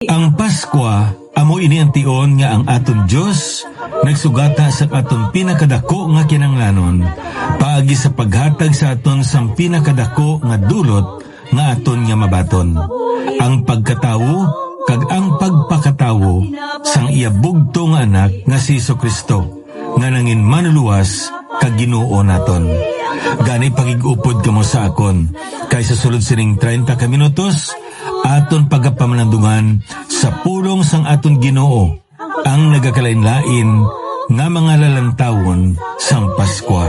Ang Paskwa, amo ini ang tion nga ang aton Dios nagsugata sa aton pinakadako nga kinanglanon, paagi sa paghatag sa aton sang pinakadako nga dulot nga aton nga mabaton. Ang pagkatawo kag ang pagpakatawo sang iya bugto nga anak nga si Jesucristo, nga nangin manuluwas kag Ginoo naton. Gani pagigupod kamo sa akon, kay sa sulod sining 30 ka minutos, aton pagapamalandungan sa pulong sang aton Ginoo ang nagakalain-lain nga mga lalantawon sang Paskwa.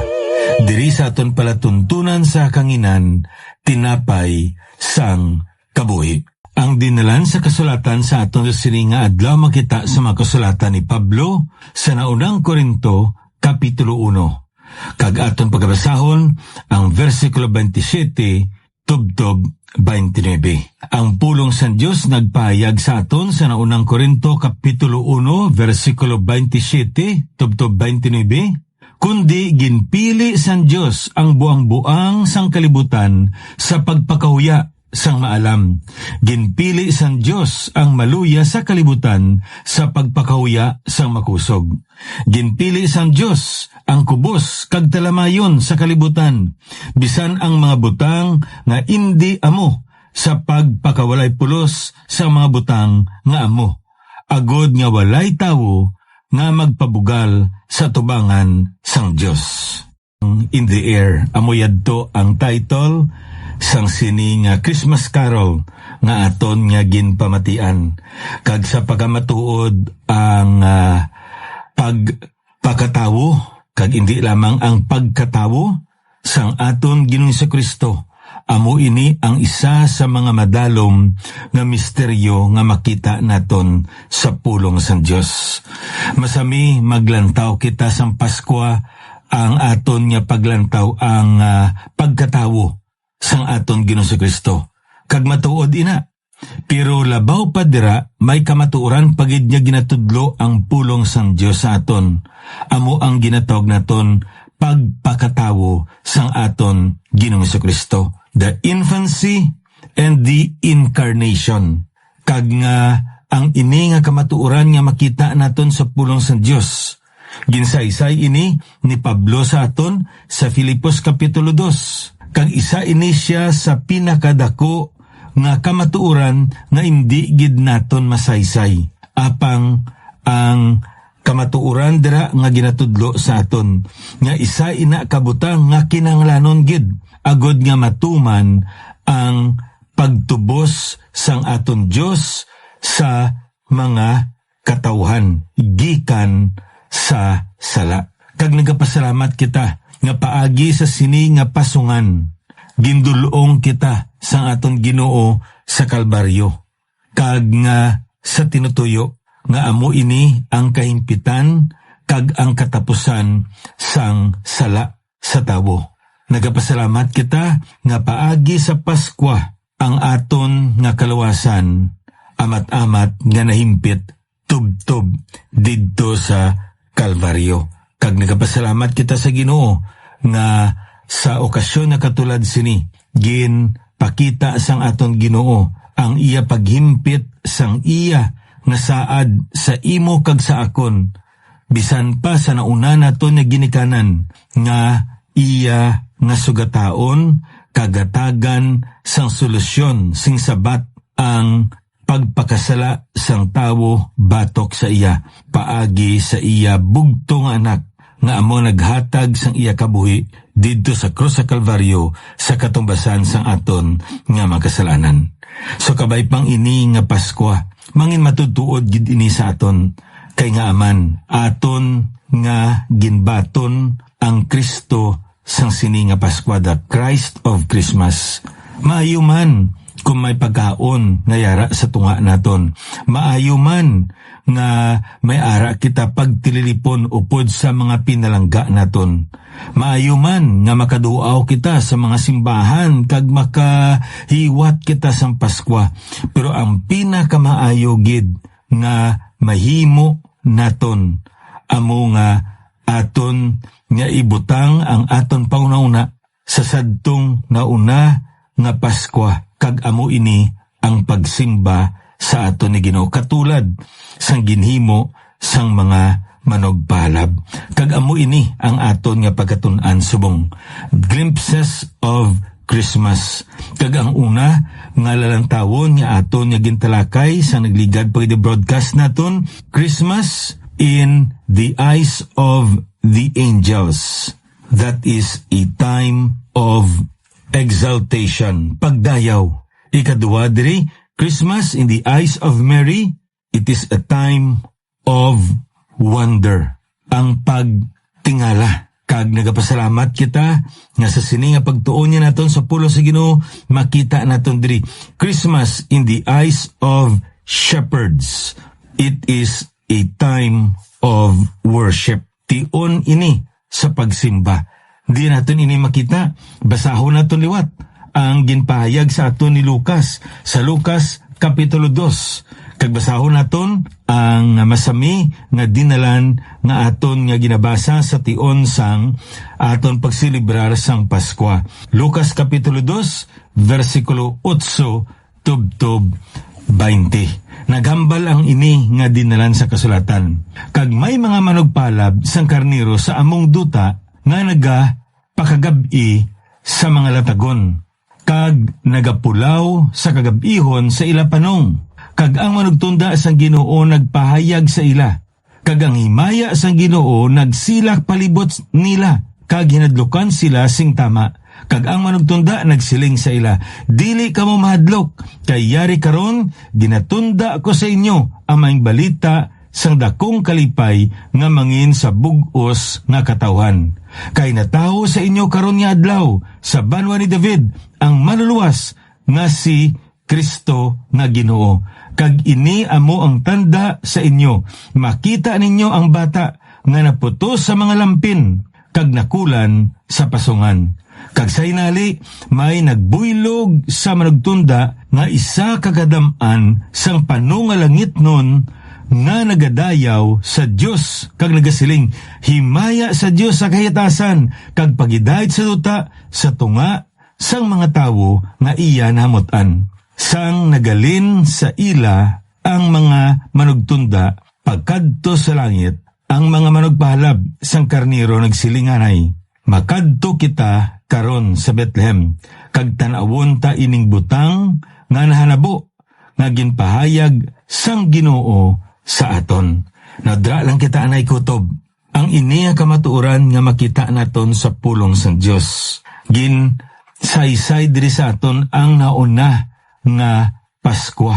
Diri sa aton palatuntunan sa kanginan, tinapay sang kabuhi. Ang dinalan sa kasulatan sa aton sining nga adlaw makita sa mga kasulatan ni Pablo sa naunang Korinto, Kapitulo 1. Kag aton pagabasahon ang versikulo 27 tubtob 29. Ang pulong sa Dios nagpahayag sa aton sa naunang Korinto Kapitulo 1 versikulo 27 tubtob 29, kundi ginpili sa Dios ang buang-buang sang kalibutan sa pagpakahuya sang maalam. Ginpili sa Dios ang maluya sa kalibutan sa pagpakahuya sang makusog. Ginpili sa Dios ang kubos kag talamayon sa kalibutan, bisan ang mga butang nga indi amo sa pagpakawalay pulos sa mga butang nga amo, agod nga walay tawo nga magpabugal sa tubangan sang Dios. In the Air, amo yadto ang title sang sining Christmas Carol nga aton nga ginpamatian. Kag sa pagamatuod ang pagpakatawo, kag hindi lamang ang pagkatawo sang aton Ginoong Jesucristo, amo ini ang isa sa mga madalom nga misteryo nga makita naton sa pulong sang Dios. Masami maglantaw kita sang Paskwa, ang aton nga paglantaw ang pagkatawo sang aton Ginoong Jesucristo. Kag matuod ina. Pero labaw pa dira, may kamatuoran pagid niya ginatudlo ang pulong sang Dios sa aton. Amo ang ginatawag naton pagpakatawo sang aton Ginoong Jesucristo. The infancy and the incarnation. Kag nga ang ini nga kamatuoran nga makita naton sa pulong sang Dios. Ginsaysay ini ni Pablo sa aton sa Filipos Kapitulo 2. Kag isa ini siya sa pinakadako nga kamatuoran nga hindi gid naton masaysay. Apang ang kamatuoran dira nga ginatudlo sa aton nga isa ina kabutang nga kinanglanon gid, agod nga matuman ang pagtubos sang aton Dios sa mga katawhan gikan sa sala. Kag nagapasalamat kita nga paagi sa sini nga pasungan, gindulong kita sa aton Ginoo sa Kalbaryo. Kag nga sa tinutuyo nga amo ini ang kahimpitan kag ang katapusan sang sala sa tawo. Nagapasalamat kita nga paagi sa Paskwa ang aton nga kalawasan amat-amat nga nahimpit tubtob didto sa Kalbaryo. Kag nagapasalamat kita sa Ginoo nga sa okasyon na katulad sini, pakita sang aton Ginoo ang iya paghimpit sang iya nga saad sa imo kag sa akon, bisan pa sa nauna naton nga ginikanan nga iya nga sugataon kagatagan sang solusyon sing sabat ang pagpakasala sang tawo batok sa iya, paagi sa iya bugtong anak nga amo naghatag sang iya kabuhi didto sa krus sa Kalbaryo sa katumbasan sang aton nga makasalanan. So kabay pang ini nga Paskwa, mangin matutuod gid ini sa aton, kay nga aman aton nga ginbaton ang Kristo sang sini nga Paskwa, the Christ of Christmas. Maayo man kung may pagkaon nga yara sa tunga naton. Maayo man nga may ara kita pagtililipon upod sa mga pinalangga naton. Maayo man nga makaduaw kita sa mga simbahan kag makahiwat kita sang Paskwa. Pero ang pinakamaayo gid nga mahimo naton, amo nga aton nga ibutang ang aton pangunauna sa sadtong nauna nga Paskwa, kag amo ini ang pagsimba sa aton ni Ginoo katulad sang ginhimo sang mga manogpalab. Kag amo ini ang aton nga pagkatun-an subong glimpses of Christmas. Kag ang una nga lalantawon nga aton nga gintalakay sa nagligad pag broadcast naton, Christmas in the eyes of the angels. That is a time of exaltation, pagdayaw. Ikaduwa diri, Christmas in the eyes of Mary, it is a time of wonder, ang pagtingala. Kag nagapasalamat kita nga sa sini nga pagtuon niya naton sa pulo sa Ginoo, makita naton diri Christmas in the eyes of shepherds. It is a time of worship. Tion ini sa pagsimba. Di naton ini makita, basahon naton liwat ang ginpahayag sa aton ni Lucas sa Lucas Kapitulo 2. Kagbasahon naton ang masami nga dinalan nga aton nga ginabasa sa tion sang aton pagsilibrar sang Paskwa. Lucas Kapitulo 2, versikulo 8 tubtob 20. Naghambal ang ini nga dinalan sa kasulatan. Kag may mga manugpalab sang karniro sa among duta nga pakagabi sa mga latagon. Kag nagapulaw sa kagabihon sa ila panong. Kag ang manugtunda sang Ginoo nagpahayag sa ila. Kag ang himaya sang Ginoo nagsilak palibot nila. Kag hinadlukan sila sing tama. Kag ang manugtunda nagsiling sa ila, dili kamo mahadlok, kay yari karon ginatunda ko sa inyo ang maing balita sang dakong kalipay nga mangin sa bug-os nga katawhan. Kay nataho sa inyo karon nga adlaw sa banwa ni David ang manluluwas nga si Kristo nga Ginoo. Kag ini amo ang tanda sa inyo. Makita ninyo ang bata nga naputos sa mga lampin kag nakulan sa pasungan. Kag sa inali, may nagbuylog sa manugtunda nga isa kagadaman sang panungalangit nun nga nagadayaw sa Dios kag nagasiling, himaya sa Dios sa kahitasan kag pagidayat sa duta sa tunga sang mga tawo nga iya namutan. Sang nagalin sa ila ang mga manugtunda pagkadto sa langit, ang mga manugpahalab sang karniro nagsilinganay, makadto kita karon sa Bethlehem, kag tan-awon ta ining butang nga nahanabo nga ginpahayag sang Ginoo sa aton. Nadra lang kita anay kutob, ang ini nga kamatuoran nga makita naton sa pulong sang Dios. Gin saysay diri sa aton ang nauna nga Paskwa.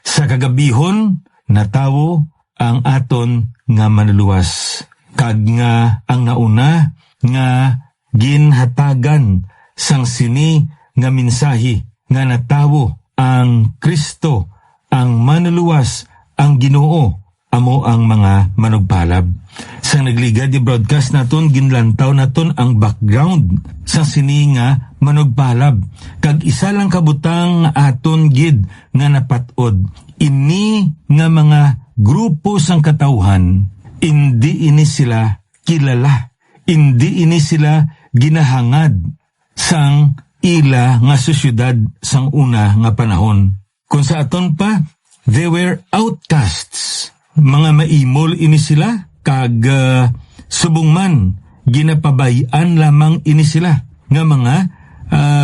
Sa kagabihon natawo ang aton nga manluluwas. Kag nga ang nauna nga ginhatagan sang sini nga mensahe nga natawo ang Kristo, ang manluluwas, ang Ginoo, amo ang mga manugpalab. Sa nagligad di broadcast naton, ginlantaw naton ang background sa sini nga manugpalab. Kag isa lang kabutang aton gid nga napatod. Ini nga mga grupo sang katawhan, hindi ini sila kilala. Hindi ini sila ginahangad sang ila nga sosyudad sang una nga panahon. Kung sa aton pa, they were outcasts. Mga maimol ini sila, kag subong man, ginapabayan lamang ini sila nga mga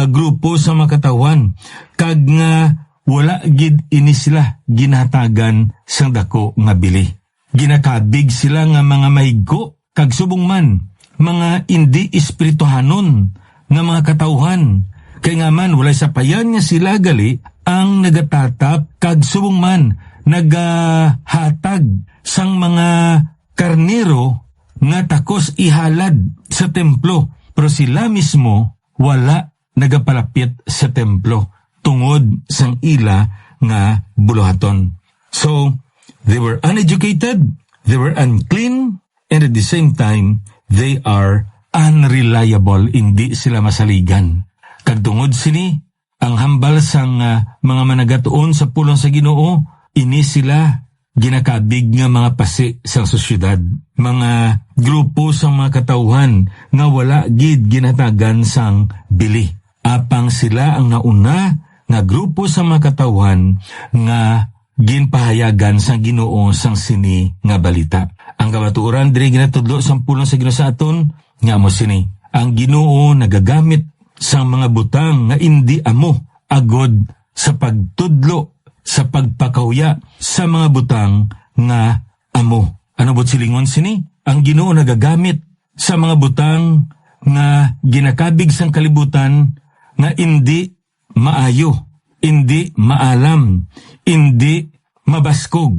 grupo sa mga katawan. Kag nga wala gid ini sila ginatagan sang dako nga bili. Ginakabig sila nga mga mahigko, kag subong man, mga hindi espirituhanon nga mga katawhan. Kaya nga man, walay sapayan nga sila gali ang nagatatap kag subong man nagahatag sang mga karnero nga takos ihalad sa templo. Pero sila mismo wala nagapalapit sa templo tungod sang ila nga buluhaton. So, they were uneducated, they were unclean, and at the same time, they are unreliable, hindi sila masaligan. Kagtungod sini, ang hambal sang mga managatuon sa pulong sa Ginoo, ini sila ginakabig nga mga pasi sa sosyedad. Mga grupo sa mga katawhan nga wala gid ginatagan sang bili. Apang sila ang nauna nga grupo sa mga katawhan nga ginpahayagan sang Ginoo sang sini nga balita. Ang kamatuoran diri ginatudlo sang pulong sa Ginoo sa aton nga amo sini. Ang Ginoo nagagamit sang mga butang nga indi amo agod sa pagtudlo sa pagpakahuya sa mga butang nga amo. Ano bot silingon sini? Ang Ginoo nagagamit sa mga butang nga ginakabig sang kalibutan nga indi maayo, indi maalam, indi mabaskog.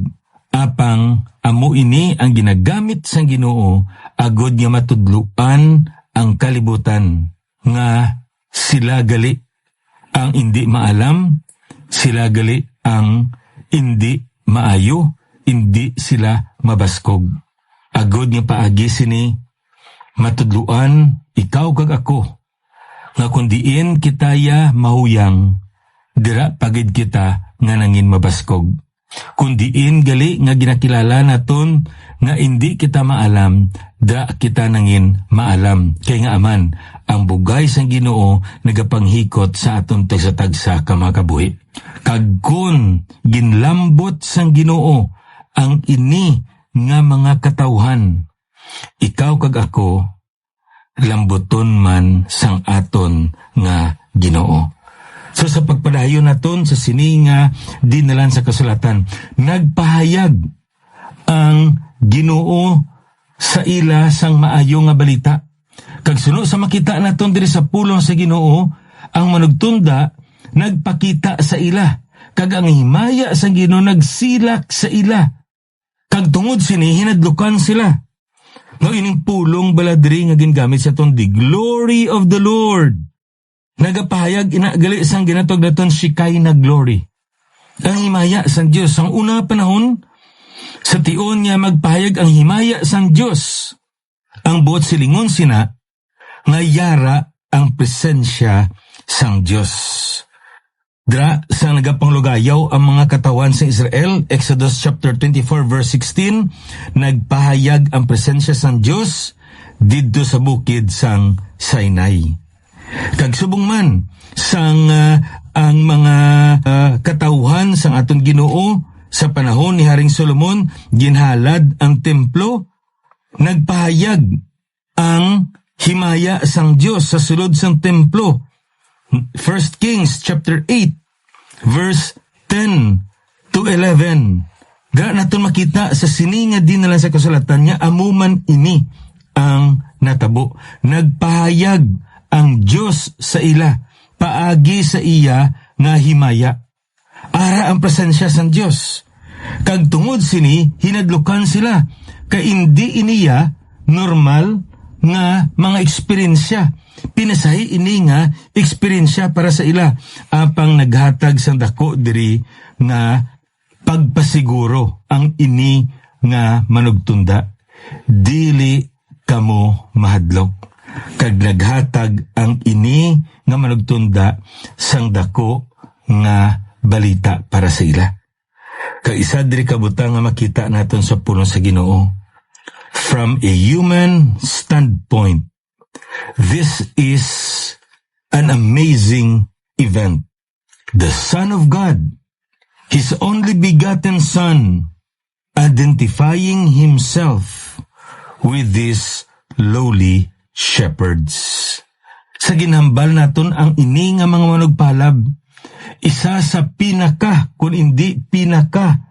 Apang amo ini ang ginagamit sang Ginoo agod nga matudluan ang kalibutan nga sila gali ang indi maalam, sila gali ang indi maayo, indi sila mabaskog. Agod nga paagi sini matudluan ikaw kag ako nga kundiin kitaya mahuyang dira pagid kita nga nangin mabaskog. Kundiin gali nga ginakilala naton nga indi kita maalam dira kita nangin maalam. Kay nga aman ang bugay sang Ginoo nagapanghikot sa aton tagsa-tagsa ka mga kabuhi. Kag kun ginlambot sang Ginoo ang ini nga mga katawhan, ikaw kag ako lambuton man sang aton nga Ginoo. So sa pagpadayon naton sa sini nga dinalan sa kasulatan, nagpahayag ang Ginoo sa ila sang maayo nga balita. Kag suno sa makita naton diri sa pulong sa Ginoo, ang manugtunda nagpakita sa ila, kag ang himaya sa Ginoo nagsilak sa ila. Kag tungod sini hinadlukan sila. No ining pulong baladri nga gingamit sa ton the glory of the Lord. Nagapahayag inagali sang ginatog daton Shekinah glory. Ang himaya sang Dios sang una panahon sa tion niya magpahayag ang himaya sang Dios. Ang buot silingon sina nga yara ang presensya sang Dios. Dra sa nagapanglugayaw ang mga katawan sa Israel, Exodus chapter 24 verse 16, nagpahayag ang presensya sang Dios didto sa bukid sang Sinai. Kag subong man sang ang mga katawhan sang aton Ginoo sa panahon ni Haring Solomon ginhalad ang templo, nagpahayag ang himaya sang Dios sa sulod sang templo. 1 Kings chapter 8 verse 10 to 11. Dira naton makita sa sini nga dinalan sa kasulatan niya amuman ini ang natabo. Nagpahayag ang Dios sa ila paagi sa iya nga himaya. Ara ang presensya sang Dios. Kag tungod sini hinadlukan sila kay indi iniya normal nga mga eksperyensya. Pinasahi ini nga eksperyensya para sa ila apang naghatag sang dako diri nga pagpasiguro ang ini nga manugtunda. Dili kamo mahadlok. Kag naghatag ang ini nga manugtunda sang dako nga balita para sa ila. Kag isa diri kabutang nga makita naton sa pulong sa Ginoo. From a human standpoint, this is an amazing event. The Son of God, His only begotten Son, identifying Himself with these lowly shepherds. Sa ginhambal naton ang ini nga mga manugpalab, isa sa pinaka, kung hindi pinaka,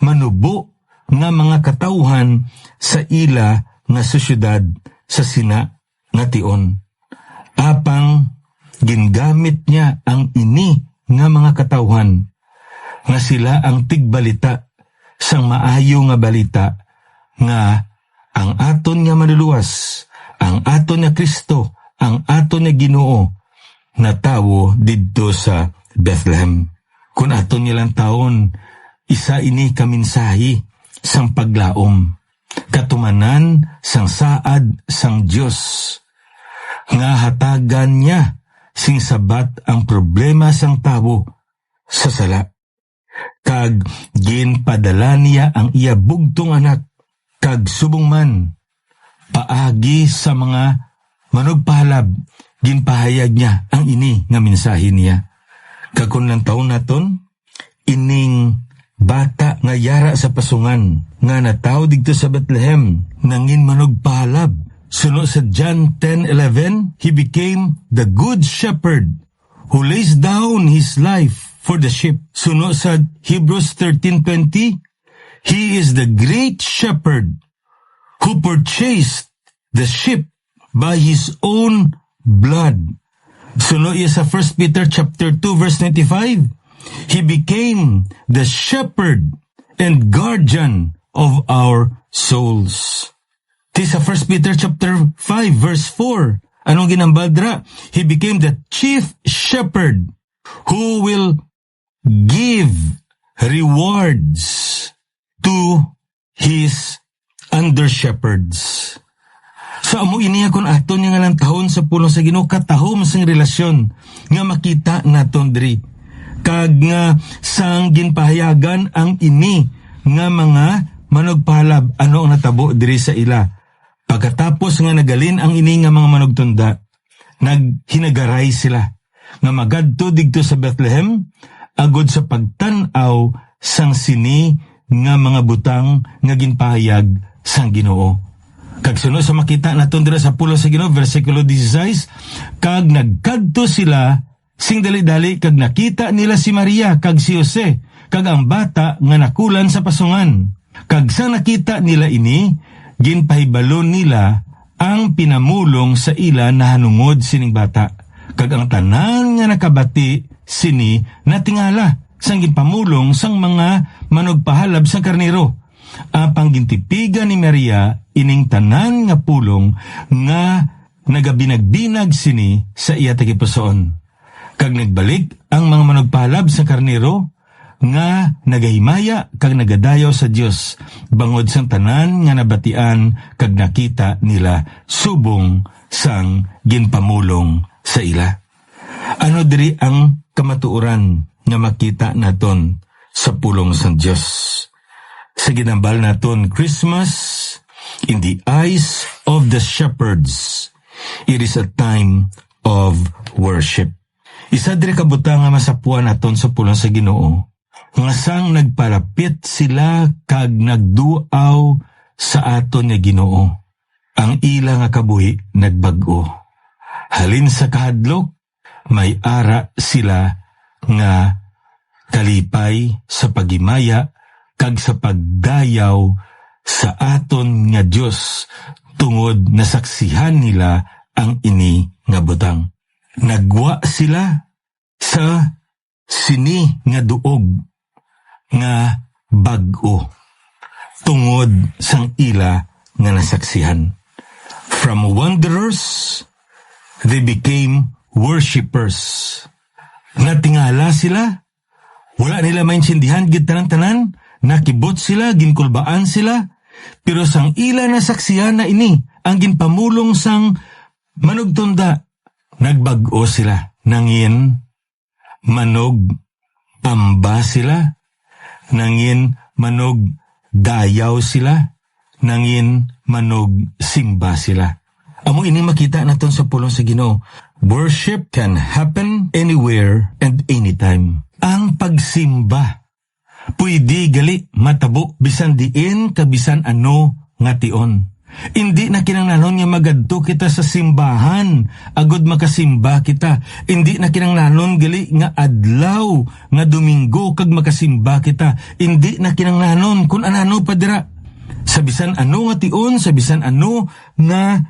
manubo nga mga katawhan sa ila nga sosyudad sa sina nga tion. Apang gingamit niya ang ini nga mga katawhan nga sila ang tigbalita sang maayo nga balita nga ang aton nga manluluwas, ang aton nga Kristo, ang aton nga Ginoo na tawo didto sa Bethlehem. Kung aton nilang taon, isa ini kaminsahi sang paglaom, katumanan sang saad sang Dios nga hatagan niya sing sabat ang problema sang tawo sa sala. Kag ginpadala niya ang iya bugtong anak, kag subong man paagi sa mga manugpalab, ginpahayag niya ang ini nga mensahe niya. Kag kun lang taon naton, ining bata nga yara sa pasungan, nga nataw digto sa Bethlehem, nangin manog palab. Suno sa John 10:11, he became the good shepherd who lays down his life for the sheep. Suno sa Hebrews 13:20, he is the great shepherd who purchased the sheep by his own blood. Suno iya sa 1 Peter chapter 2 verse 25, he became the shepherd and guardian of our souls. Sa 1 Peter chapter 5 verse 4, anong ginambaldra? He became the chief shepherd who will give rewards to his under-shepherds. So amo iniya kon aton nga lang tahon sa pulong sa Ginoo, katahom sang relasyon nga makita naton diri. Kag nga sang ginpahayagan ang ini nga mga manugpalab, ano ang natabo diri sa ila. Pagkatapos nga nagalin ang ini nga mga manugtunda, naghinagaray sila nga magadto digto sa Bethlehem agod sa pagtan-aw sang sini nga mga butang nga ginpahayag sang Ginoo. Kag sunod sa makita naton dira sa pulo sa Ginoo bersikulo 16, kag nagkadto sila sing dali-dali kag nakita nila si Maria kag si Jose kag ang bata nga nakulan sa pasungan. Kag sa nakita nila ini, ginpahibalon nila ang pinamulong sa ila na hanungod sining bata. Kag ang tanan nga nakabati sini natingala sang ginpamulong sang mga manugpahalab sa karnero. Apang gintipigan ni Maria ining tanan nga pulong nga nagabinag-binag sini sa iya tagipusoon. Kag nagbalik ang mga manugpahalab sa karnero nga nagahimaya kag nagadayaw sa Dios bangod sang tanan nga nabatian kag nakita nila subong sang ginpamulong sa ila. Ano diri ang kamatuoran nga makita naton sa pulong sang Dios? Sa ginambal naton Christmas, in the eyes of the shepherds, it is a time of worship. Isa diri kabutang nga masapuan naton sa pulong sa Ginoo, nga sang nagpalapit sila kag nagduaw sa aton nga Ginoo. Ang ila nga kabuhi nagbag-o. Halin sa kahadlok, may ara sila nga kalipay sa pagimaya kag sa pagdayaw sa aton nga Dios tungod nasaksihan nila ang ini nga butang. Nagwa sila sa sini nga duog nga bag-o tungod sang ila nga nasaksihan. From wanderers, they became worshipers. Natingala sila, wala nila maintindihan gid tanan-tanan, nakibot sila, ginkulbaan sila, pero sang ila nasaksihan na ini ang ginpamulong sang manugtunda, nagbag-o sila, nangin manog amba sila, nangin manog dayaw sila, nangin manog simba sila. Amo ini makita naton sa pulong sa Ginoo. Worship can happen anywhere and anytime. Ang pagsimba pwede gali matabo bisan diin kabisan ano nga tion. Hindi na kinanglanon nga magadto kita sa simbahan agud makasimba kita. Hindi na kinanglanon gali nga adlaw nga Domingo kag makasimba kita. Hindi na kinanglanon kun anano pa dira. Sa bisan ano nga tion, sa bisan ano nga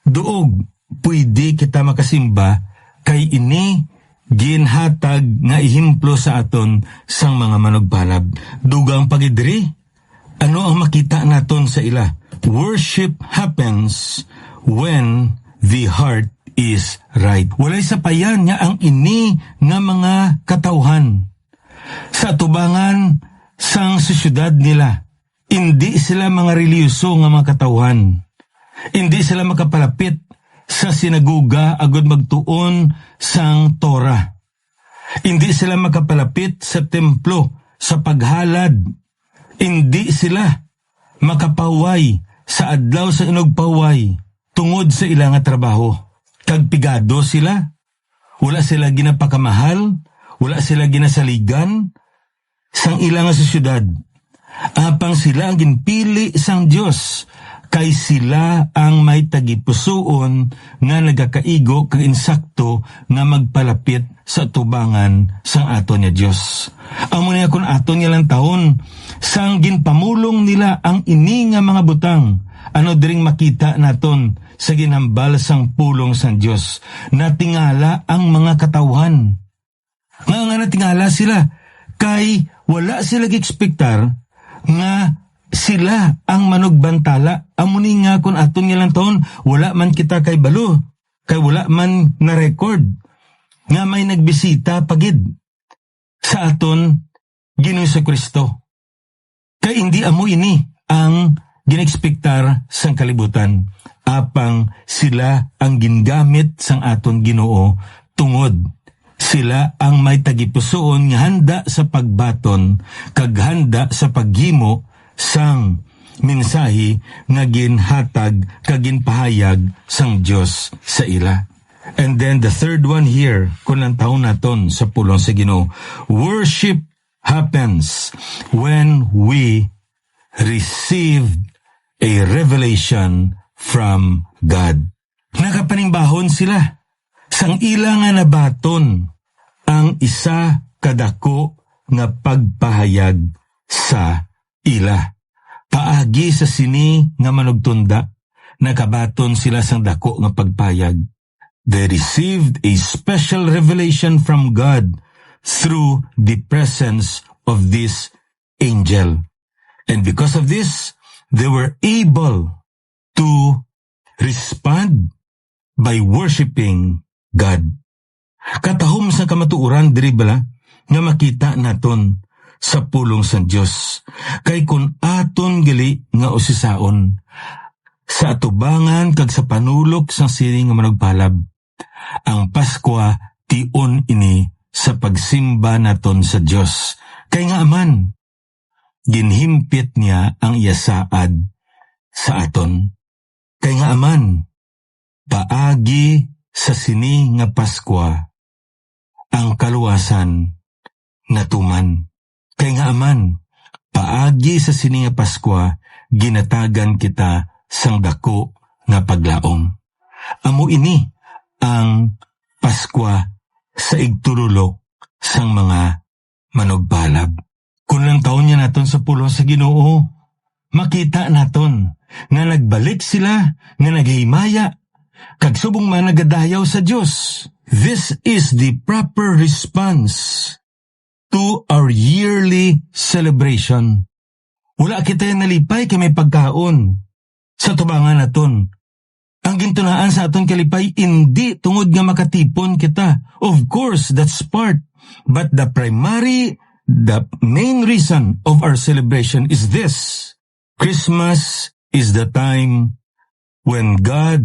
duog, pwede kita makasimba kay ini ginhatag nga ihimplo sa aton sang mga manugbalab. Dugang pagidri, ano ang makita naton sa ila? Worship happens when the heart is right. Walay sapayan nga ang ini nga mga katawhan. Sa tubangan sang syudad nila, hindi sila mga reliyoso nga mga katawhan. Hindi sila makapalapit sa sinaguga agud magtuon sang Torah. Hindi sila makapalapit sa templo sa paghalad. Hindi sila makapaway sa adlaw sa inugpaway tungod sa ilang nga trabaho. Kagpigado sila, wala sila ginapakamahal, wala sila ginasaligan, sang ilang sa syudad. Apang sila ang ginpili sang Dios, kay sila ang may tagipusoon nga nagakaigo kag insakto nga magpalapit sa tubangan sang aton nga Dios. Amo niya kun aton nga lang taon, sang ginpamulong nila ang ini nga mga butang, ano diring makita naton sa ginhambal sang pulong sang Dios. Natingala ang mga katawhan. Nga natingala sila, kay wala sila gi-ekspektar nga sila ang manugbantala. Amuni nga kung aton nga lang taon, wala man kita kay balo, kay wala man na-record nga may nagbisita pagid sa aton Ginoong Kristo. Kay hindi amo ini ang ginekspektar sang kalibutan, apang sila ang gingamit sang aton Ginoo tungod sila ang may tagipusoon nga handa sa pagbaton kag handa sa paghimo sang mensahe nga ginhatag kag ginpahayag sang Dios sa ila. And then the third one here, kung ang taon naton sa pulong sa Ginoo, worship happens when we receive a revelation from God. Nakapaningbahon sila sang ila nga nabaton ang isa kadako nga pagpahayag sa ila. Paagi sa sini nga manugtunda, nakabaton sila sang dako nga pagpahayag. They received a special revelation from God through the presence of this angel. And because of this, they were able to respond by worshiping God. Katahom sa kamatuoran diri bala nga makita naton sa pulong sa Dios. Kay kun aton gali nga usisaon sa atubangan kag sa panulok sang sining nga manugpalab, ang Pasko tion ini sa pagsimba naton sa Dios. Kay nga aman ginhimpit niya ang yasaad sa aton. Kay nga aman paagi sa sini nga Pasko ang kaluwasan natuman. Kay nga aman paagi sa sini nga Pasko ginatagan kita sang dako nga paglaom. Amo ini ang Pasko sa igtululok sang mga manugbalab. Kung lang taon niya naton sa pulong sa Ginoo, makita naton nga nagbalik sila, nga naghimaya, kag subong man nagadayaw sa Dios. This is the proper response to our yearly celebration. Wala kita nalipay kay may pagkaon sa tubangan naton. Ang gintunaan sa aton kalipay, hindi tungod nga makatipon kita. Of course, that's part. But the main reason of our celebration is this. Christmas is the time when God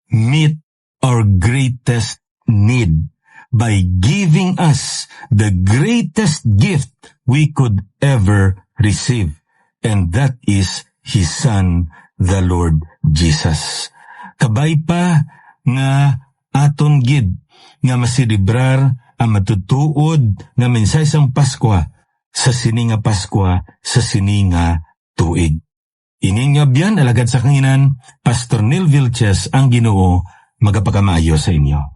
meet our greatest need by giving us the greatest gift we could ever receive. And that is His Son, the Lord Jesus. Kabay pa nga aton gid nga masilibrar ang matutuod nga mensahe sang Pasko sa sini nga Pasko sa sini nga tuig. Ining nga biyan alagad sa kanginan, Pastor Neil Vilches ang Ginoo magapakamayo sa inyo.